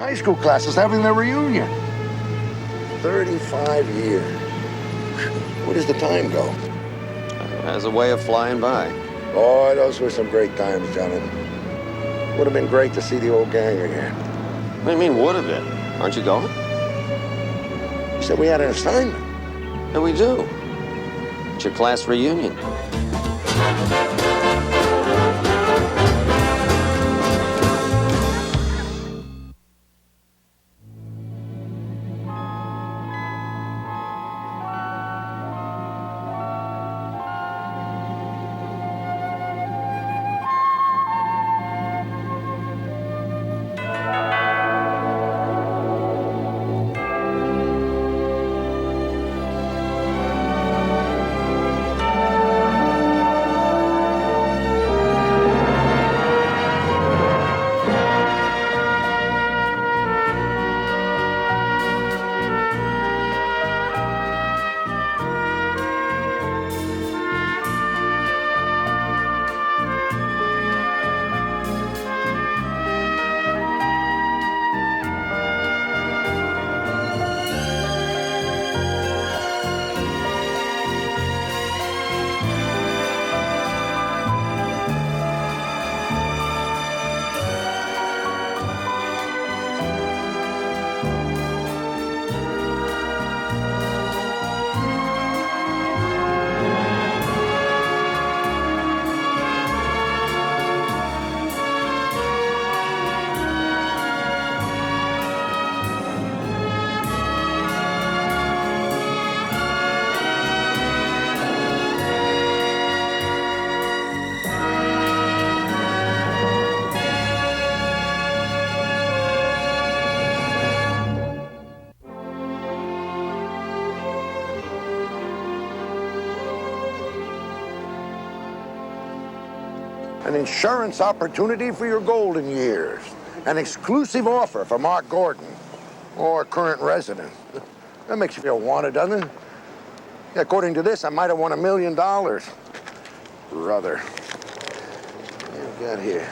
high school class is having their reunion. 35 years. Where does the time go? It has a way of flying by. Oh, those were some great times, Jonathan. Would have been great to see the old gang again. What do you mean, would have been? Aren't you going? You said we had an assignment. Yeah, we do. It's your class reunion. An insurance opportunity for your golden years. An exclusive offer for Mark Gordon, or current resident. That makes you feel wanted, doesn't it? Yeah, according to this, I might have won $1 million. Brother. What you got here?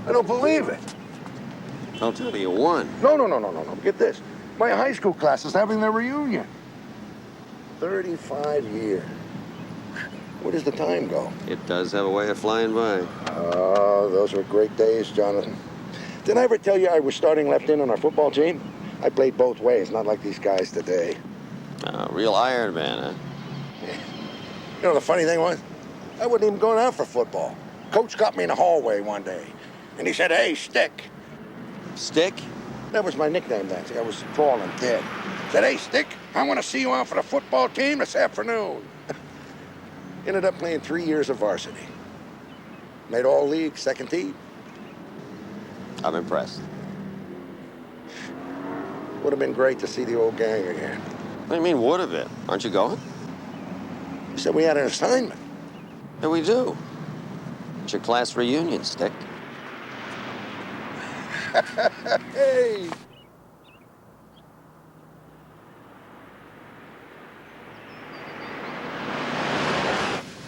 I don't believe it. I'll tell you, you won. No. Get this. My high school class is having their reunion. 35 years. Where does the time go? It does have a way of flying by. Oh, those were great days, Jonathan. Didn't I ever tell you I was starting left in on our football team? I played both ways, not like these guys today. Real Iron Man, huh? You know, the funny thing was, I wasn't even going out for football. Coach got me in the hallway one day, and he said, "Hey, Stick." Stick? That was my nickname then. See, I was tall and thin. Said, "Hey, Stick, I want to see you out for the football team this afternoon." Ended up playing 3 years of varsity. Made all league, second team. I'm impressed. Would have been great to see the old gang again. What do you mean, would have been? Aren't you going? You said we had an assignment. Yeah, we do. It's your class reunion, Stick. Hey!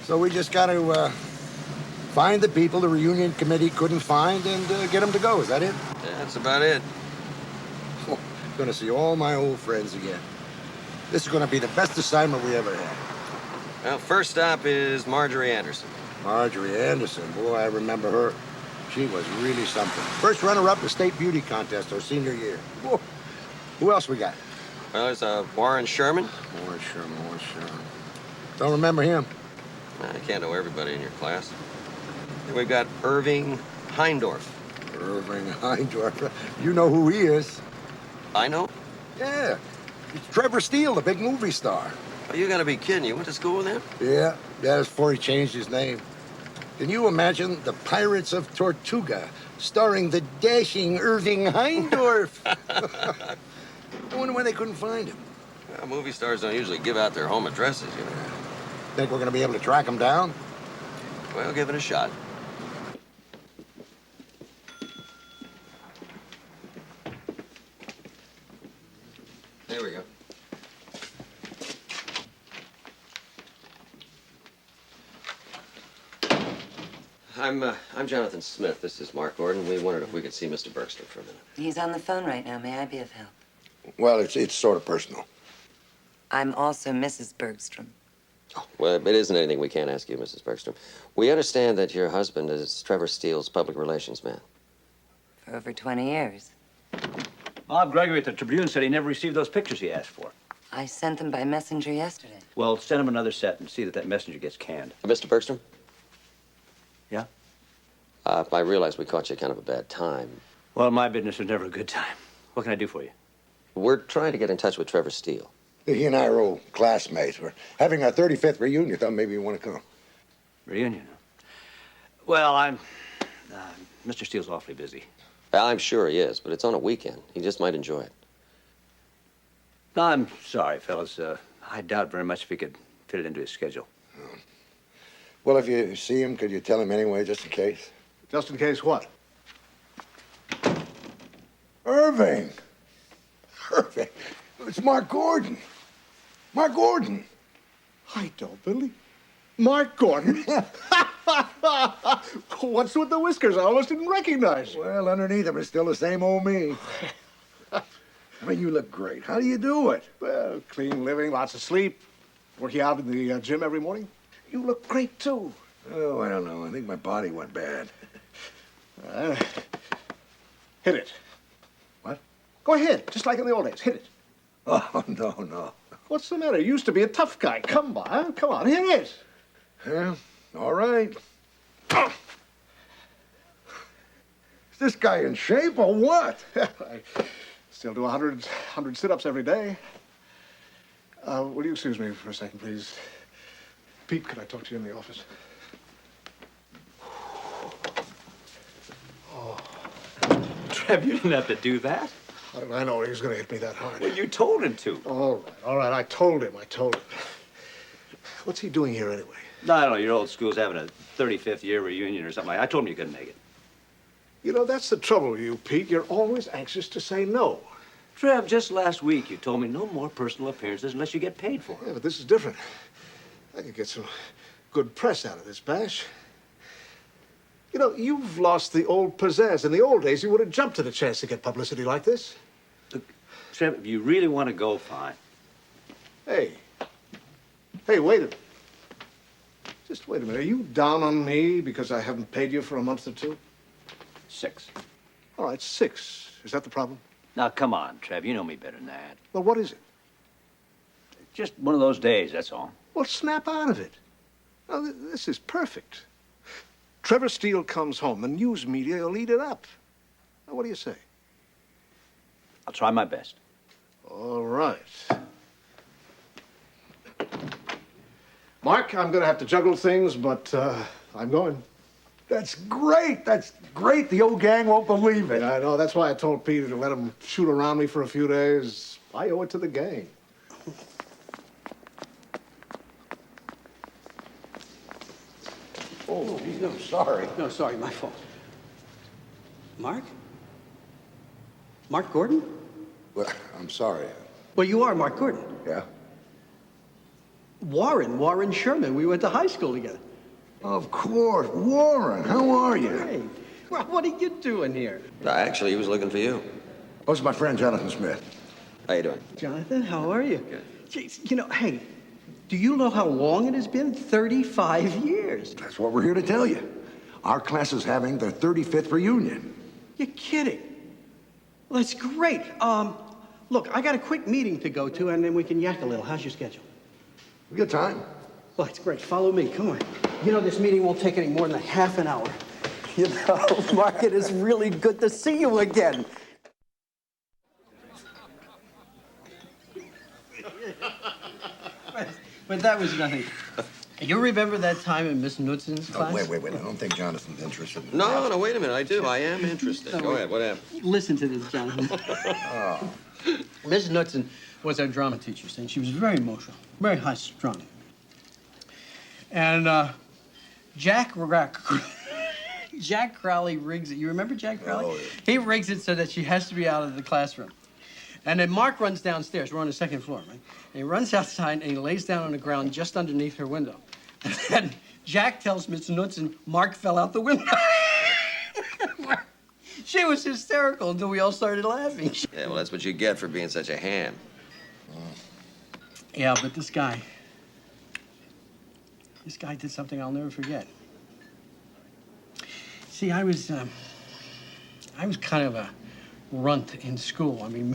So we just got to find the people the reunion committee couldn't find and get them to go. Is that it? Yeah, that's about it. Oh, gonna see all my old friends again. This is gonna be the best assignment we ever had. Well, first stop is Marjorie Anderson. Marjorie Anderson, boy, I remember her. She was really something. First runner-up the state beauty contest our senior year. Whoa. Who else we got? Well, there's Warren Sherman. Warren Sherman. Don't remember him. I can't know everybody in your class. Then we've got Irving Heindorf. Irving Heindorf. You know who he is. I know? Yeah. It's Trevor Steele, the big movie star. Oh, you gotta be kidding. You went to school with him? Yeah, that's before he changed his name. Can you imagine the Pirates of Tortuga starring the dashing Irving Heindorf? I wonder why they couldn't find him. Well, movie stars don't usually give out their home addresses, you know. Think we're gonna be able to track him down? Well, give it a shot. There we go. I'm Jonathan Smith. This is Mark Gordon. We wondered if we could see Mr. Bergstrom for a minute. He's on the phone right now. May I be of help? Well, it's sort of personal. I'm also Mrs. Bergstrom. Well, it isn't anything we can't ask you, Mrs. Bergstrom. We understand that your husband is Trevor Steele's public relations man. For over 20 years. Bob Gregory at the Tribune said he never received those pictures he asked for. I sent them by messenger yesterday. Well, send him another set and see that messenger gets canned. Mr. Bergstrom? Yeah? I realize we caught you kind of a bad time. Well, my business is never a good time. What can I do for you? We're trying to get in touch with Trevor Steele. He and I are old classmates. We're having our 35th reunion. Thought maybe you want to come. Reunion? Well, Mr. Steele's awfully busy. I'm sure he is, but it's on a weekend. He just might enjoy it. No, I'm sorry, fellas. I doubt very much if he could fit it into his schedule. Well, if you see him, could you tell him anyway, just in case? Just in case what? Irving! Irving! It's Mark Gordon. Mark Gordon! I don't believe. Mark Gordon? What's with the whiskers? I almost didn't recognize you. Well, underneath him is still the same old me. I mean, you look great. How do you do it? Well, clean living, lots of sleep, working out in the gym every morning. You look great, too. Oh, I don't know. I think my body went bad. Hit it. What? Go ahead, just like in the old days. Hit it. Oh, no. What's the matter? You used to be a tough guy. Come on, hit it. Yeah, all right. Is this guy in shape or what? I still do 100 sit-ups every day. Will you excuse me for a second, please? Pete, can I talk to you in the office? Trev, you didn't have to do that. I know he was going to hit me that hard. Well, you told him to. All right. I told him. What's he doing here anyway? No, I don't know. Your old school's having a 35th year reunion or something. I told him you couldn't make it. You know, that's the trouble with you, Pete. You're always anxious to say no. Trev, just last week you told me no more personal appearances unless you get paid for Yeah, it. but this is different. I could get some good press out of this bash. You know, you've lost the old pizzazz. In the old days, you would have jumped at a chance to get publicity like this. Look, Trev, if you really want to go, fine. Hey, wait a minute. Just wait a minute. Are you down on me because I haven't paid you for a month or two? 6. All right, 6. Is that the problem? Now, come on, Trev. You know me better than that. Well, what is it? Just one of those days, that's all. Well, snap out of it. Now, this is perfect. Trevor Steele comes home. The news media will eat it up. Now, what do you say? I'll try my best. All right. Mark, I'm going to have to juggle things, but I'm going. That's great. The old gang won't believe it. Yeah, I know. That's why I told Peter to let him shoot around me for a few days. I owe it to the gang. Oh, no, sorry. No, sorry, my fault. Mark? Mark Gordon? Well, I'm sorry. Well, you are Mark Gordon. Yeah? Warren Sherman. We went to high school together. Of course. Warren, how are you? Hey, well, what are you doing here? Actually, he was looking for you. Oh, it's my friend Jonathan Smith. How you doing? Jonathan, how are you? Good. Jeez, you know, hey, do you know how long it has been? 35 years. That's what we're here to tell you. Our class is having their 35th reunion. You're kidding. Well, that's great. Look, I got a quick meeting to go to, and then we can yak a little. How's your schedule? We got time. Well, it's great. Follow me. Come on. You know, this meeting won't take any more than a half an hour. You know, Mark, it is really good to see you again. But that was nothing. You remember that time in Miss Knutson's class? Wait. I don't think Jonathan's interested in No, wait a minute. I do. I am interested. No, Go wait. ahead. What happened? Listen to this, Jonathan. Miss Knudsen was our drama teacher, and she was very emotional, very high-strung. And Jack Crowley rigs it. You remember Jack Crowley? Oh, yeah. He rigs it so that she has to be out of the classroom. And then Mark runs downstairs. We're on the second floor, right? And he runs outside, and he lays down on the ground just underneath her window. And then Jack tells Miss Knudsen Mark fell out the window. She was hysterical until we all started laughing. Yeah, well, that's what you get for being such a ham. Yeah, but this guy did something I'll never forget. See, I was kind of a runt in school. I mean,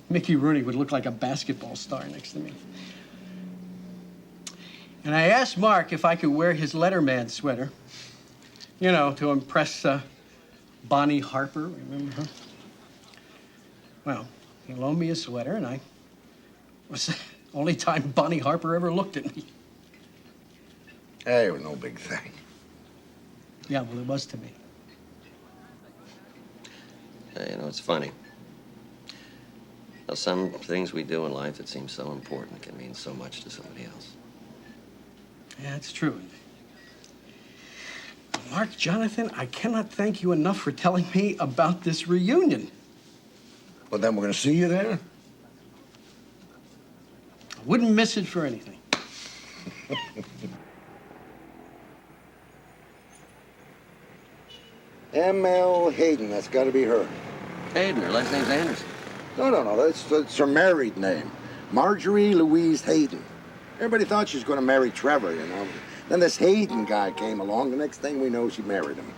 Mickey Rooney would look like a basketball star next to me. And I asked Mark if I could wear his Letterman sweater, you know, to impress Bonnie Harper, remember her? Well, he loaned me a sweater, and it was the only time Bonnie Harper ever looked at me. Hey, it was no big thing. Yeah, well, it was to me. You know, it's funny. Now, some things we do in life that seem so important can mean so much to somebody else. Yeah, it's true. Mark, Jonathan, I cannot thank you enough for telling me about this reunion. Well, then we're gonna see you there? I wouldn't miss it for anything. M.L. Hayden, that's gotta be her. Hayden, her last name's Anderson. No, that's her married name. Marjorie Louise Hayden. Everybody thought she was gonna marry Trevor, you know. Then this Hayden guy came along. The next thing we know, she married him.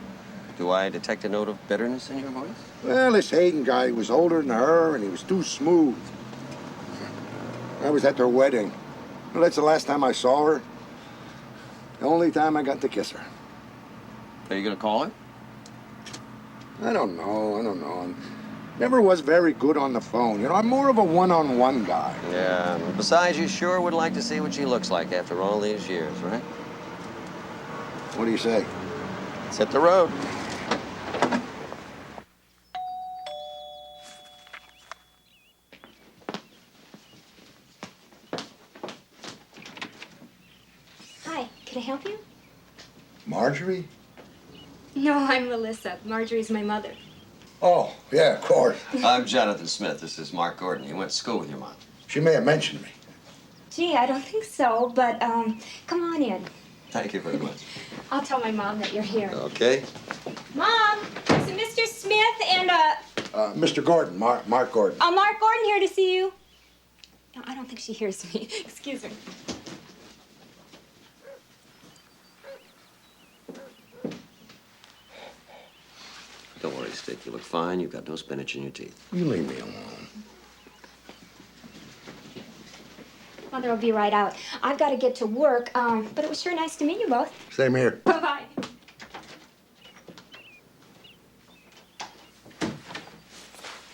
Do I detect a note of bitterness in your voice? Well, this Hayden guy was older than her, and he was too smooth. I was at their wedding. Well, that's the last time I saw her. The only time I got to kiss her. Are you gonna call her? I don't know. I never was very good on the phone. You know, I'm more of a one-on-one guy. Yeah. Besides, you sure would like to see what she looks like after all these years, right? What do you say? Let's hit the road. Hi, can I help you? Marjorie? No, I'm Melissa. Marjorie's my mother. Oh, yeah, of course. I'm Jonathan Smith. This is Mark Gordon. You went to school with your mom. She may have mentioned me. Gee, I don't think so, but come on in. Thank you very much. I'll tell my mom that you're here. Okay. Mom, is it Mr. Smith and Mr. Gordon, Mark Gordon. Mark Gordon here to see you? No, I don't think she hears me. Excuse her. Don't worry, Stick. You look fine. You've got no spinach in your teeth. You leave me alone. Mother will be right out. I've got to get to work, but it was sure nice to meet you both. Same here. Bye-bye. Here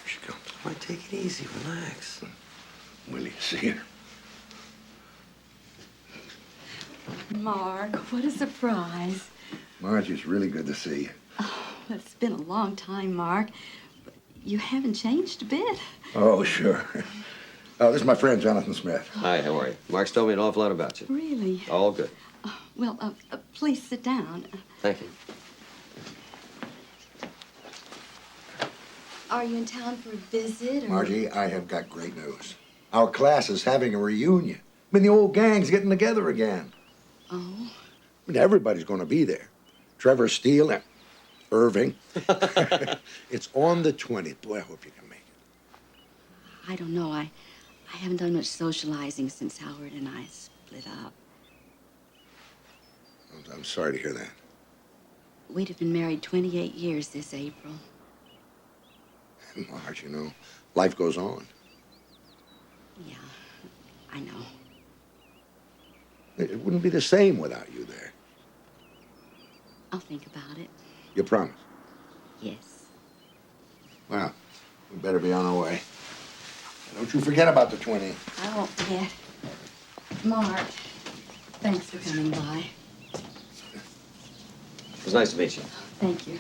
she comes. All right, take it easy. Relax. Will you see her? Mark, what a surprise. Marge, it's really good to see you. It's been a long time, Mark. But you haven't changed a bit. Oh, sure. This is my friend, Jonathan Smith. Hi, how are you? Mark's told me an awful lot about you. Really? All good. Well, please sit down. Thank you. Are you in town for a visit? Or... Margie, I have got great news. Our class is having a reunion. I mean, the old gang's getting together again. Oh? I mean, everybody's going to be there. Trevor Steele and Irving. It's on the 20th. Boy, I hope you can make it. I don't know. I haven't done much socializing since Howard and I split up. I'm sorry to hear that. We'd have been married 28 years this April. Marge, you know, life goes on. Yeah, I know. It wouldn't be the same without you there. I'll think about it. You promise? Yes. Well, we better be on our way. Don't you forget about the 20th. I won't forget. Mark, thanks for coming by. It was nice to meet you. Thank you.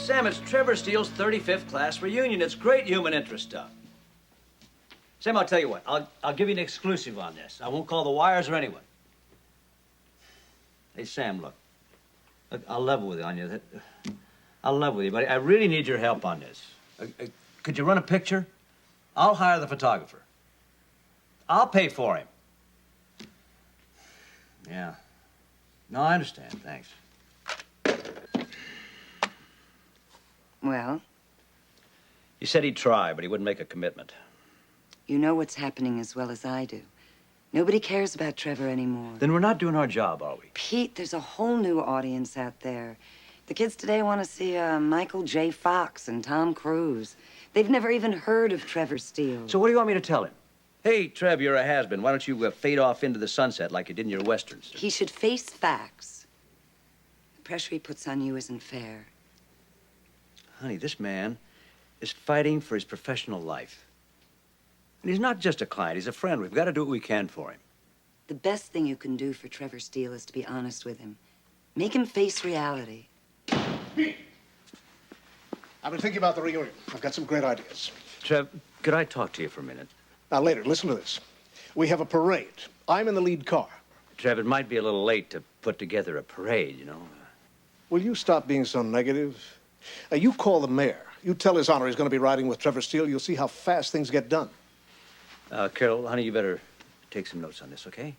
Sam, it's Trevor Steele's 35th class reunion. It's great human interest stuff. Sam, I'll tell you what. I'll give you an exclusive on this. I won't call the wires or anyone. Hey, Sam, look. Look, I'll level with you on you. I'll level with you, buddy. I really need your help on this. Could you run a picture? I'll hire the photographer. I'll pay for him. Yeah. No, I understand. Thanks. Well, He said he'd try, but he wouldn't make a commitment. you know what's happening as well as I do. Nobody cares about Trevor anymore. Then we're not doing our job, are we? Pete, there's a whole new audience out there. The kids today want to see Michael J. Fox and Tom Cruise. They've never even heard of Trevor Steele. So what do you want me to tell him? Hey, Trev, you're a has-been. Why don't you fade off into the sunset like you did in your westerns? He should face facts. The pressure he puts on you isn't fair. Honey, this man is fighting for his professional life. And he's not just a client, he's a friend. We've got to do what we can for him. The best thing you can do for Trevor Steele is to be honest with him. Make him face reality. Pete! I've been thinking about the reunion. I've got some great ideas. Trev, could I talk to you for a minute? Now, later, listen to this. We have a parade. I'm in the lead car. Trev, it might be a little late to put together a parade, you know. Will you stop being so negative? You call the mayor. You tell His Honor he's going to be riding with Trevor Steele. You'll see how fast things get done. Carol, honey, you better take some notes on this, okay?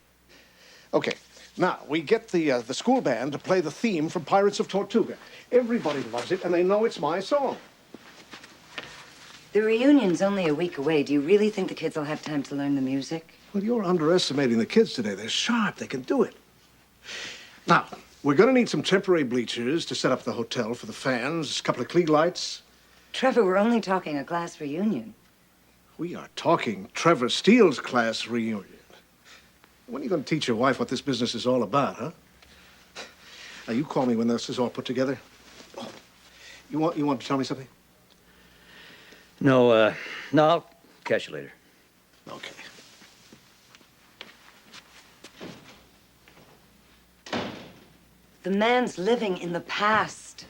Okay. Now, we get the school band to play the theme from Pirates of Tortuga. Everybody loves it, and they know it's my song. The reunion's only a week away. Do you really think the kids will have time to learn the music? Well, you're underestimating the kids today. They're sharp. They can do it. Now, we're going to need some temporary bleachers to set up the hotel for the fans, a couple of Klieg lights. Trevor, we're only talking a class reunion. We are talking Trevor Steele's class reunion. When are you going to teach your wife what this business is all about, huh? Now, you call me when this is all put together. Oh, you want to tell me something? No, I'll catch you later. Okay. The man's living in the past.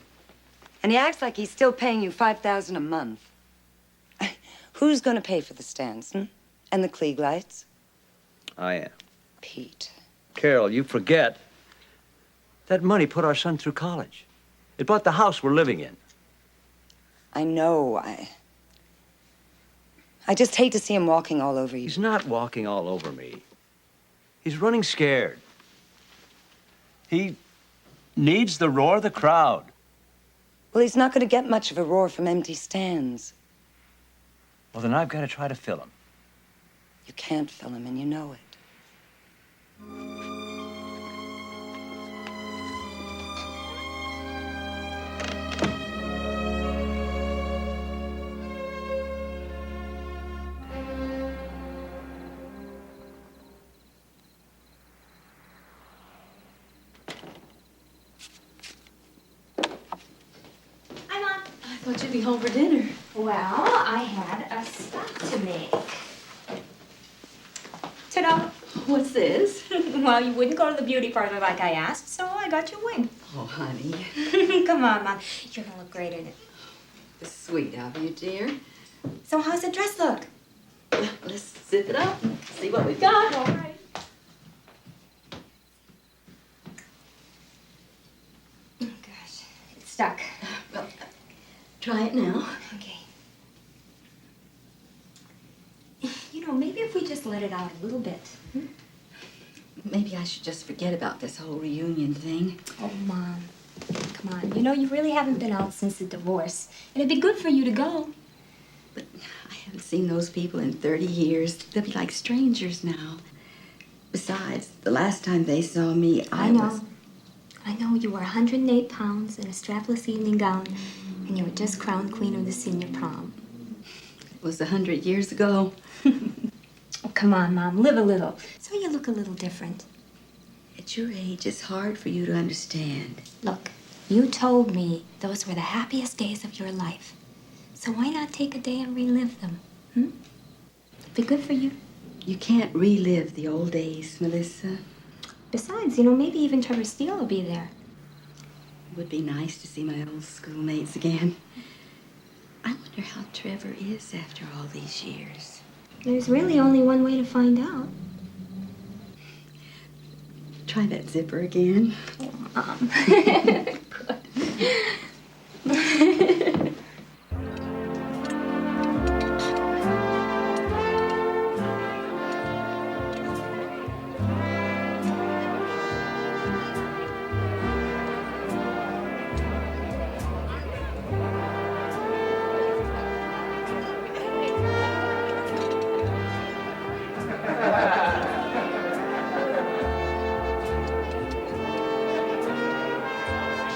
And he acts like he's still paying you $5,000 a month. Who's going to pay for the stands, and the Klieg lights? I am. Pete. Carol, you forget that money put our son through college. It bought the house we're living in. I know. I just hate to see him walking all over you. He's not walking all over me. He's running scared. He needs the roar of the crowd. Well, he's not going to get much of a roar from empty stands. Well, then I've got to try to fill him. You can't fill him, and you know it. Hi, Mom. I thought you'd be home for dinner. Well, I had a stop to make. Ta-da! What's this? Well, you wouldn't go to the beauty parlor like I asked, so I got you a wing. Oh, honey. Come on, Mom. You're gonna look great in it. It's sweet of you, dear. So how's the dress look? Let's zip it up and see what we've got. All right. Oh, gosh. It's stuck. Well, try it now. Okay. You know, maybe if we just let it out a little bit. Maybe I should just forget about this whole reunion thing. Oh, Mom. Come on. You know, you really haven't been out since the divorce. And it'd be good for you to go. But I haven't seen those people in 30 years. They'll be like strangers now. Besides, the last time they saw me, I was... I know. You were 108 pounds in a strapless evening gown, and you were just crowned queen of the senior prom. It was 100 years ago. Oh, come on, Mom. Live a little, so you look a little different. At your age, it's hard for you to understand. Look, you told me those were the happiest days of your life. So why not take a day and relive them? Be good for you. You can't relive the old days, Melissa. Besides, you know, maybe even Trevor Steele will be there. It would be nice to see my old schoolmates again. I wonder how Trevor is after all these years. There's really only one way to find out. Try that zipper again.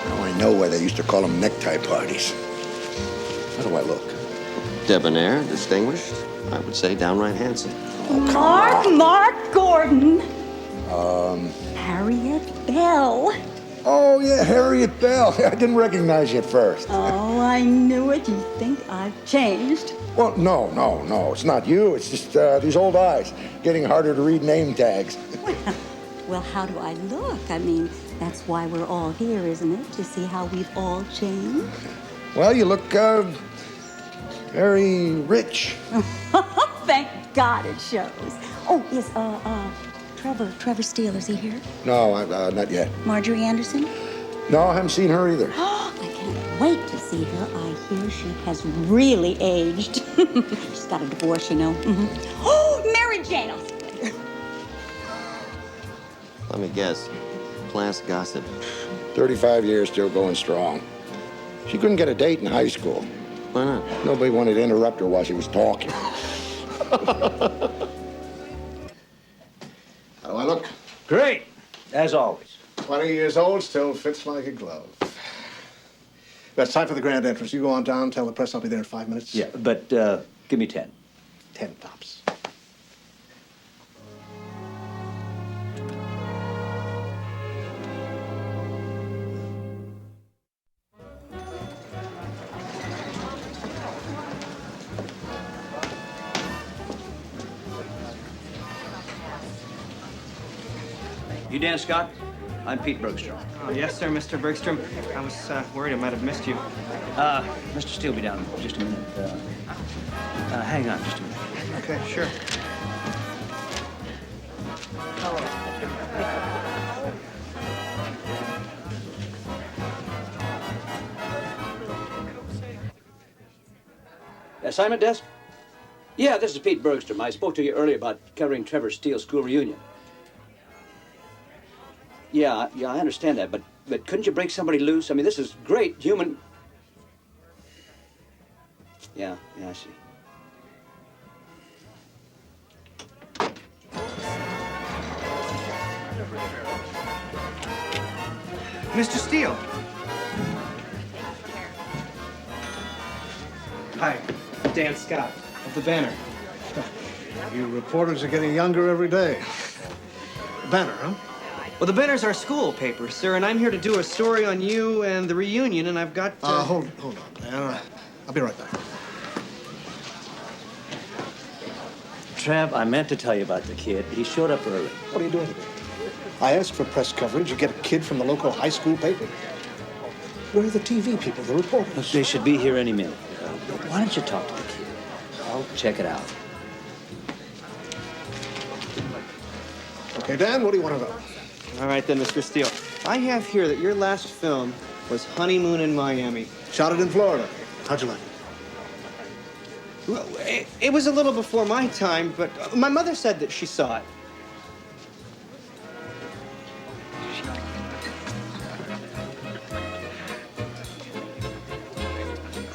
Now I know why they used to call them necktie parties. How do I look? Debonair, distinguished, I would say downright handsome. Mark Gordon. Harriet Bell. Oh, yeah, Harriet Bell. I didn't recognize you at first. Oh, I knew it. You think I've changed? Well, no. It's not you. It's just these old eyes getting harder to read name tags. Well, how do I look? I mean, that's why we're all here, isn't it? To see how we've all changed? Well, you look very rich. Thank God it shows. Oh, is Trevor Steele, is he here? No, not yet. Marjorie Anderson? No, I haven't seen her either. I can't wait to see her. I hear she has really aged. She's got a divorce, you know. Oh, Mary Jane! I'll see you later. Let me guess. Class gossip. 35 years, still going strong. She couldn't get a date in high school. Why not? Nobody wanted to interrupt her while she was talking. How do I look? Great, as always. 20 years old, still fits like a glove. But it's time for the grand entrance. You go on down, tell the press I'll be there in 5 minutes. Yeah, but give me 10. 10 tops. You Dan Scott? I'm Pete Bergstrom. Oh, yes, sir, Mr. Bergstrom. I was worried I might have missed you. Mr. Steele will be down in just a minute. Hang on just a minute. Okay, sure. Assignment desk? Yeah, this is Pete Bergstrom. I spoke to you earlier about covering Trevor Steele's school reunion. Yeah, I understand that, but couldn't you break somebody loose? I mean, this is great human... Yeah, I see. Mr. Steele. Hi, Dan Scott of the Banner. You reporters are getting younger every day. Banner, huh? Well, the Banner's our school paper, sir, and I'm here to do a story on you and the reunion, and I've got... Hold on, man. I'll be right back. Trev, I meant to tell you about the kid. He showed up early. What are you doing today? I asked for press coverage. You get a kid from the local high school paper. Where are the TV people, the reporters? They should be here any minute. Why don't you talk to the kid? I'll check it out. Okay, Dan, what do you want to know? All right, then, Mr. Steele. I have here that your last film was Honeymoon in Miami. Shot it in Florida. How'd you like it? Well, it was a little before my time, but my mother said that she saw it.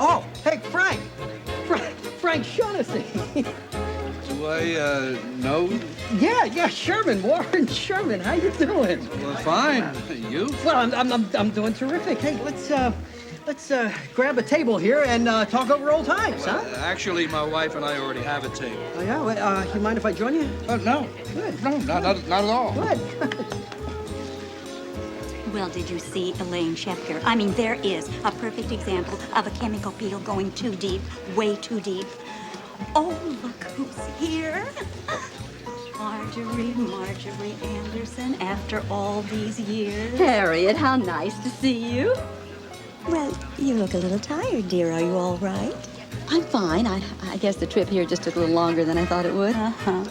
Oh, hey, Frank! Frank Shaughnessy. Do I know? Yeah, Sherman, Warren Sherman. How you doing? Well, fine. You? Well, I'm doing terrific. Hey, let's grab a table here and talk over old times, huh? Actually, my wife and I already have a table. Oh yeah. Well, you mind if I join you? No. Good. No, not at all. Good. Well, did you see Elaine Schefter? I mean, there is a perfect example of a chemical peel going too deep, way too deep. Oh, look who's here. Marjorie Anderson, after all these years. Harriet, how nice to see you. Well, you look a little tired, dear. Are you all right? I'm fine. I guess the trip here just took a little longer than I thought it would. Uh-huh.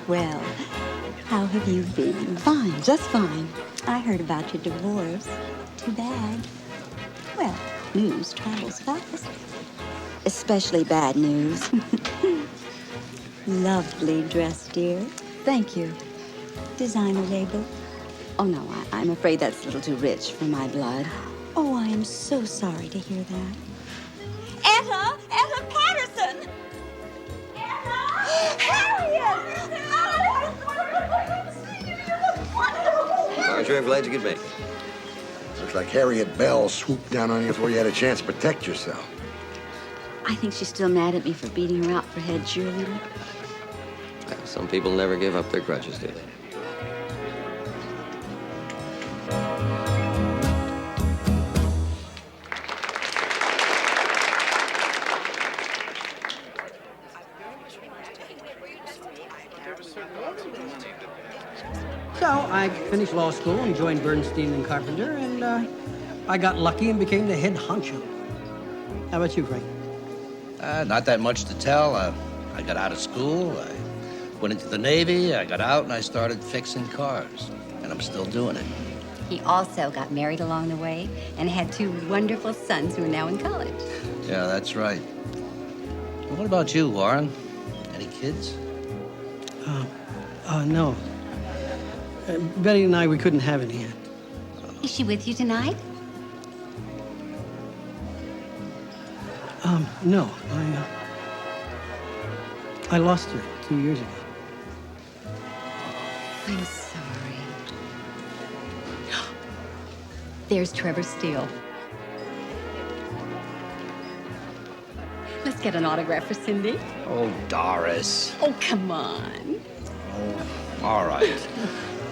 Well, how have you been? Fine, just fine. I heard about your divorce. Too bad. Well, news travels fast. Especially bad news. Lovely dress, dear. Thank you. Designer label. Oh, no, I'm afraid that's a little too rich for my blood. Oh, I am so sorry to hear that. Etta Patterson! Etta! Harriet! Marjorie, I'm glad you could make it. Looks like Harriet Bell swooped down on you before you had a chance to protect yourself. I think she's still mad at me for beating her out for head cheerleader. Well, some people never give up their grudges, do they? So I finished law school and joined Bernstein and Carpenter, and I got lucky and became the head honcho. How about you, Frank? Not that much to tell. I got out of school, I went into the Navy, I got out, and I started fixing cars. And I'm still doing it. He also got married along the way and had two wonderful sons who are now in college. Yeah, that's right. Well, what about you, Warren? Any kids? No. Betty and I, we couldn't have any yet. Is she with you tonight? No. I lost her 2 years ago. I'm sorry. There's Trevor Steele. Let's get an autograph for Cindy. Oh, Doris. Oh, come on. Oh, all right.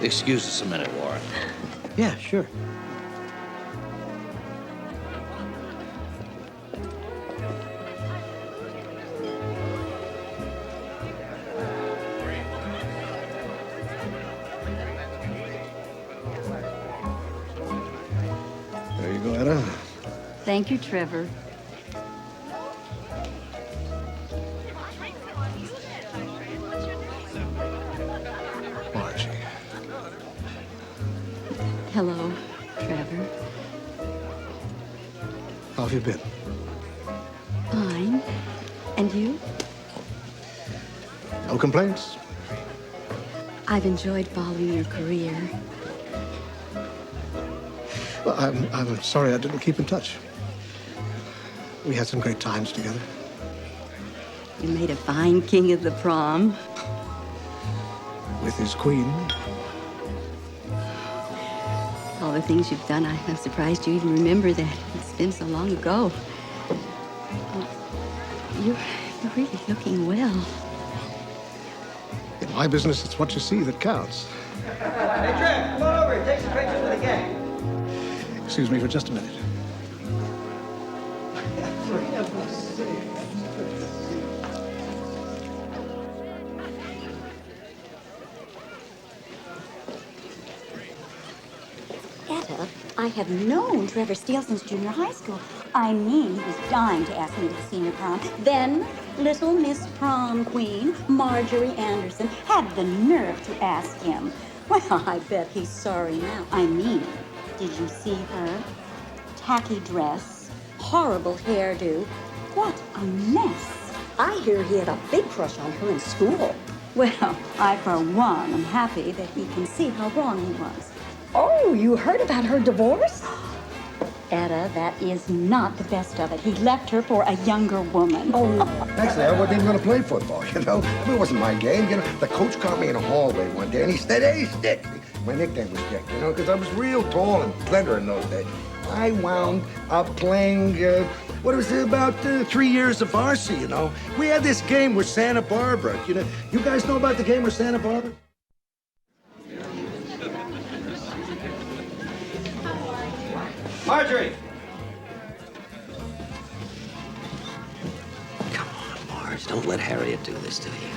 Excuse us a minute, Warren. Yeah, sure. There you go, Etta. Thank you, Trevor. Margie. Hello, Trevor. How have you been? Fine. And you? No complaints? I've enjoyed following your career. Well, I'm sorry I didn't keep in touch. We had some great times together. You made a fine king of the prom. With his queen. All the things you've done, I'm surprised you even remember that. It's been so long ago. You're really looking well. In my business, it's what you see that counts. Hey, Trev, come on over and take some pictures with the gang. Excuse me for just a minute. Etta, I have known Trevor Steele since junior high school. I mean, he was dying to ask me to the senior prom. Then, little Miss Prom Queen, Marjorie Anderson, had the nerve to ask him. Well, I bet he's sorry now. I mean, did you see her? Tacky dress, horrible hairdo. What a mess. I hear he had a big crush on her in school. Well, I, for one, am happy that he can see how wrong he was. Oh, you heard about her divorce? Etta, that is not the best of it. He left her for a younger woman. Oh, actually, I wasn't even going to play football, you know. I mean, it wasn't my game, you know. The coach caught me in a hallway one day, and he said, "Hey, Stick." My nickname was Stick, you know, because I was real tall and slender in those days. I wound up playing, what was it, about 3 years of varsity, you know. We had this game with Santa Barbara. You know, you guys know about the game with Santa Barbara? Marjorie! Come on, Mars. Don't let Harriet do this to you.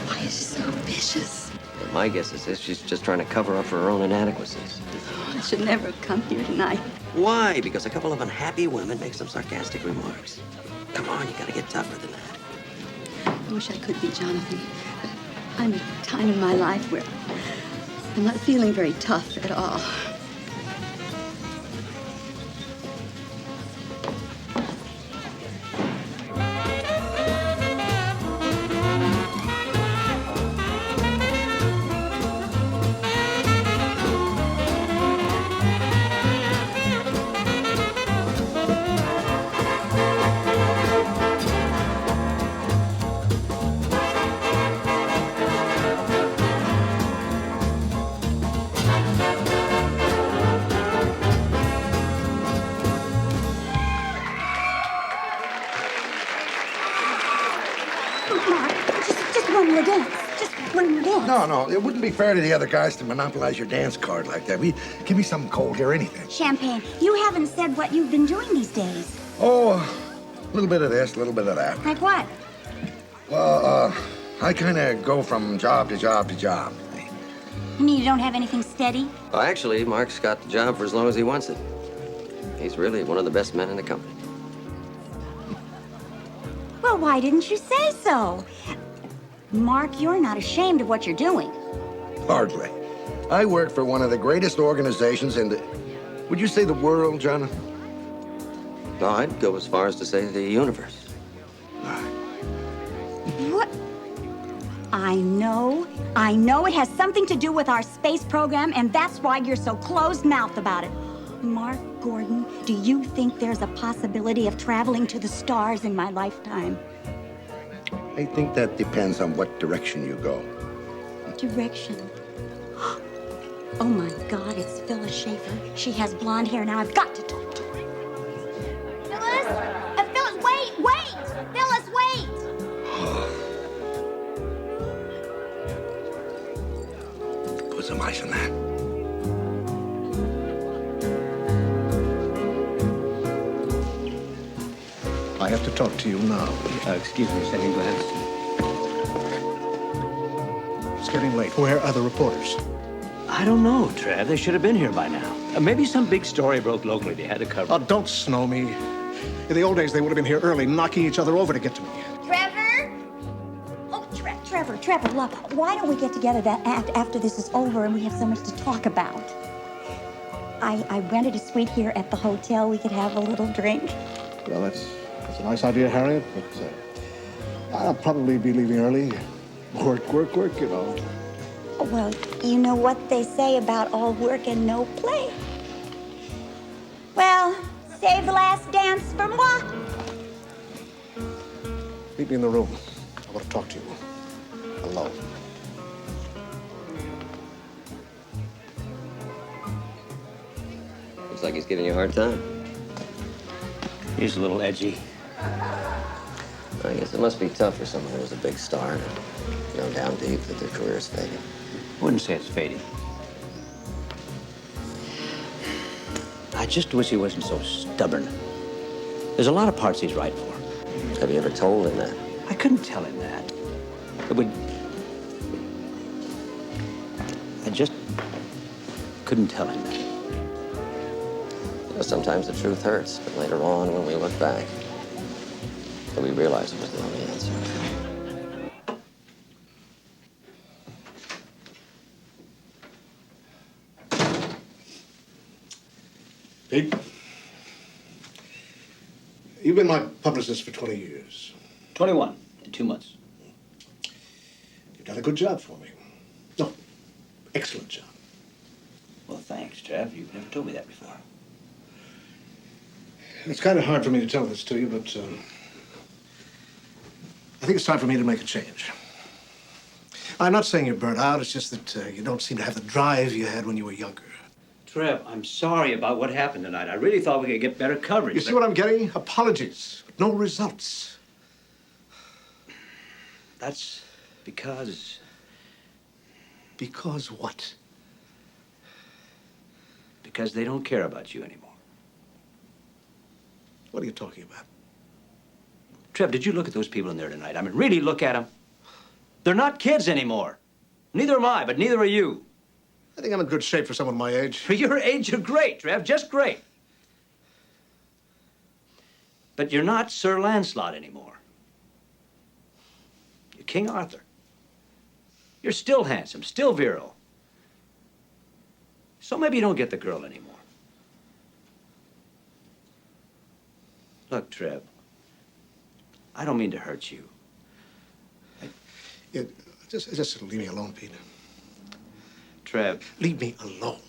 Why is she so vicious? And my guess is this, she's just trying to cover up for her own inadequacies. I should never have come here tonight. Why? Because a couple of unhappy women make some sarcastic remarks. Come on, you gotta get tougher than that. I wish I could be Jonathan. But I'm at a time in my life where I'm not feeling very tough at all. No, it wouldn't be fair to the other guys to monopolize your dance card like that. Give me something cold here, anything. Champagne, you haven't said what you've been doing these days. Oh, a little bit of this, a little bit of that. Like what? Well, I kind of go from job to job to job. You mean you don't have anything steady? Well, actually, Mark's got the job for as long as he wants it. He's really one of the best men in the company. Well, why didn't you say so? Mark, you're not ashamed of what you're doing. Hardly. I work for one of the greatest organizations in the... Would you say the world, Jonathan? No, I'd go as far as to say the universe. What? I know it has something to do with our space program, and that's why you're so closed-mouthed about it. Mark Gordon, do you think there's a possibility of traveling to the stars in my lifetime? I think that depends on what direction you go. Direction? Oh, my God, it's Phyllis Schaefer. She has blonde hair. Now I've got to talk to her. Phyllis? Phyllis, wait! Phyllis, wait! Put some ice on that. I have to talk to you now. Excuse me, second glance. It's getting late. Where are the reporters? I don't know, Trev. They should have been here by now. Maybe some big story broke locally. They had to cover. Oh, don't snow me. In the old days, they would have been here early, knocking each other over to get to me. Trevor? Oh, Trevor, look, why don't we get together after this is over and we have so much to talk about? I rented a suite here at the hotel. We could have a little drink. Well, that's a nice idea, Harriet, but I'll probably be leaving early. Work, you know. Well, you know what they say about all work and no play. Well, save the last dance for moi. Meet me in the room. I want to talk to you. Alone. Looks like he's giving you a hard time. He's a little edgy. I guess it must be tough for someone who's a big star to know down deep that their career's fading. I wouldn't say it's fading. I just wish he wasn't so stubborn. There's a lot of parts he's right for. Have you ever told him that? I couldn't tell him that. I just couldn't tell him that. You know, sometimes the truth hurts, but later on, when we look back, we realize it was the only answer. Pete, you've been my publicist for 20 years. 21 in 2 months. You've done a good job for me. No, excellent job. Well, thanks, Trev. You've never told me that before. It's kind of hard for me to tell this to you, but I think it's time for me to make a change. I'm not saying you're burnt out. It's just that you don't seem to have the drive you had when you were younger. Trev, I'm sorry about what happened tonight. I really thought we could get better coverage. You see what I'm getting? Apologies, but no results. That's because... Because what? Because they don't care about you anymore. What are you talking about? Trev, did you look at those people in there tonight? I mean, really look at them. They're not kids anymore. Neither am I, but neither are you. I think I'm in good shape for someone my age. For your age, you're great, Trev, just great. But you're not Sir Lancelot anymore. You're King Arthur. You're still handsome, still virile. So maybe you don't get the girl anymore. Look, Trev, I don't mean to hurt you. Yeah, just leave me alone, Peter. Trev. Leave me alone.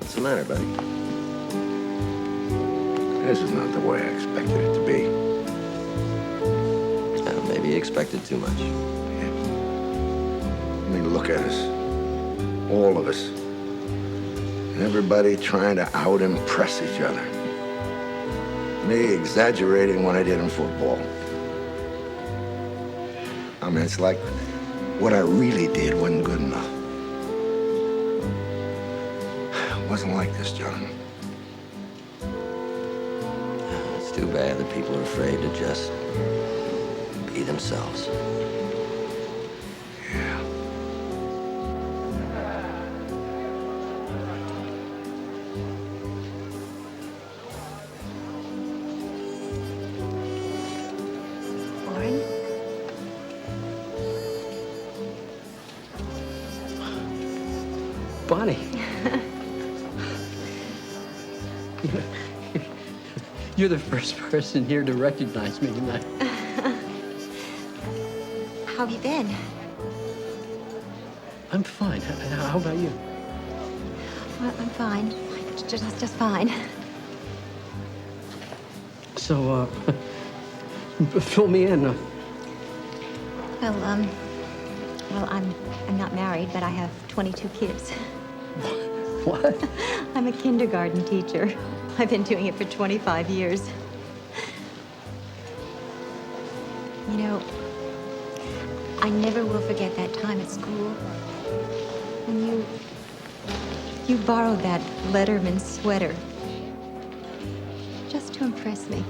What's the matter, buddy? This is not the way I expected it to be. Maybe you expected too much. I mean, look at us. All of us. Everybody trying to out-impress each other. Me exaggerating what I did in football. I mean, it's like what I really did wasn't good enough. It wasn't like this, John. It's too bad that people are afraid to just be themselves. Yeah. Lauren? Bonnie. You're the first person here to recognize me tonight. How have you been? I'm fine. How about you? Well, I'm fine. Just fine. So, fill me in. Well, I'm not married, but I have 22 kids. What? I'm a kindergarten teacher. I've been doing it for 25 years. You know, I never will forget that time at school when you borrowed that Letterman sweater just to impress me.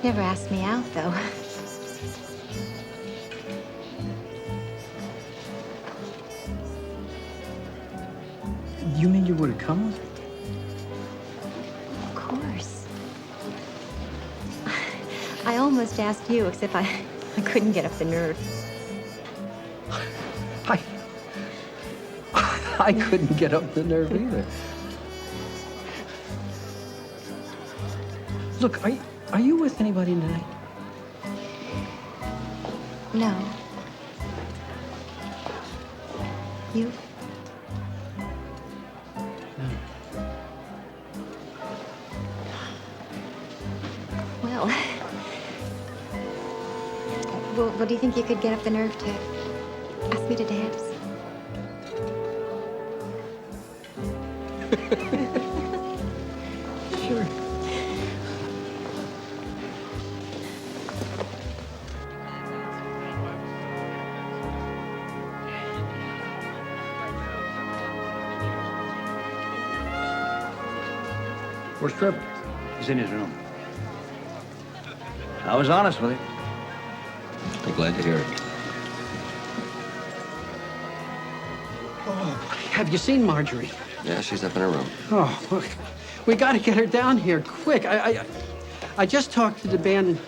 Never asked me out, though. You mean you would have come with me? Of course. I almost asked you, except I couldn't get up the nerve. I couldn't get up the nerve either. Look, are you with anybody tonight? No. You? Well, do you think you could get up the nerve to ask me to dance? Sure. Where's Trevor? He's in his room. I was honest with him. I'm glad to hear it. Oh, have you seen Marjorie? Yeah, she's up in her room. Oh, look, we got to get her down here quick. I just talked to the band,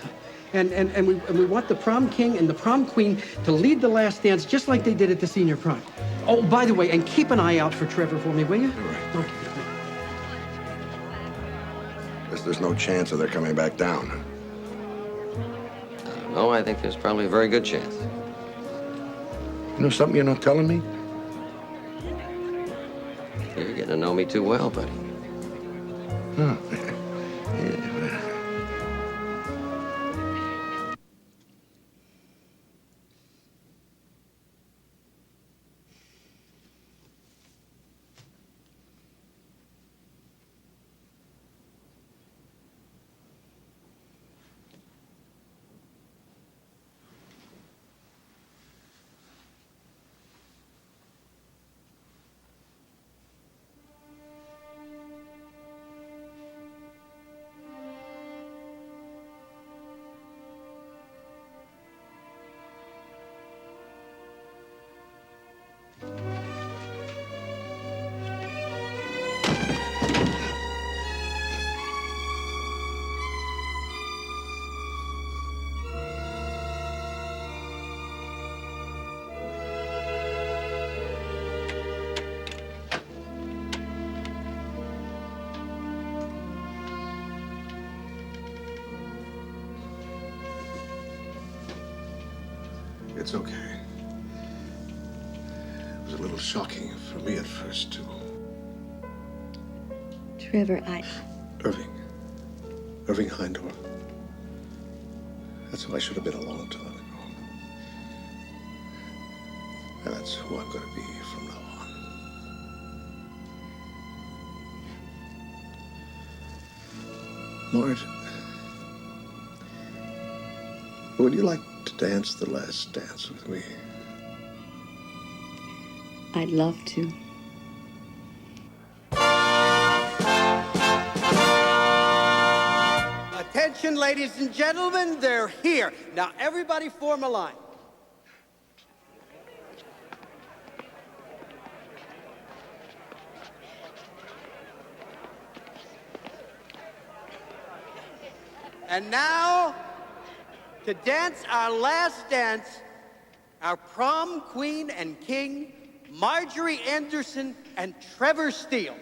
and we want the prom king and the prom queen to lead the last dance just like they did at the senior prom. Oh, by the way, and keep an eye out for Trevor for me, will you? All right. Okay. Guess there's no chance of their coming back down. No, I think there's probably a very good chance. You know something you're not telling me? You're getting to know me too well, buddy. It's okay. It was a little shocking for me at first, too. Trevor, Irving Hindor. That's who I should have been a long time ago. And that's who I'm going to be from now on. Marge, would you like to dance the last dance with me? I'd love to. Attention, ladies and gentlemen, they're here. Now, everybody form a line. And now, to dance our last dance, our prom queen and king, Marjorie Anderson and Trevor Steele.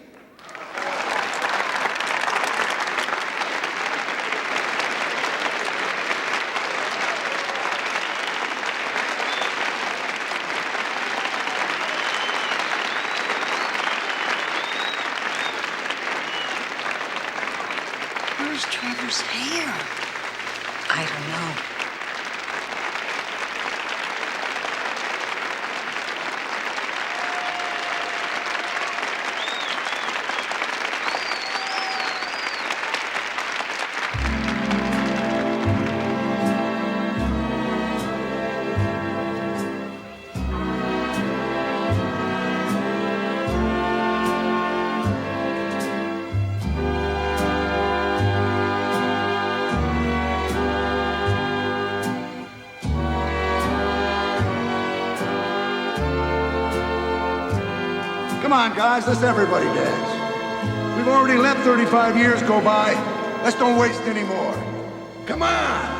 Where's Trevor's hair? I don't know. Come on, guys, let's everybody dance. We've already let 35 years go by. Let's don't waste any more. Come on!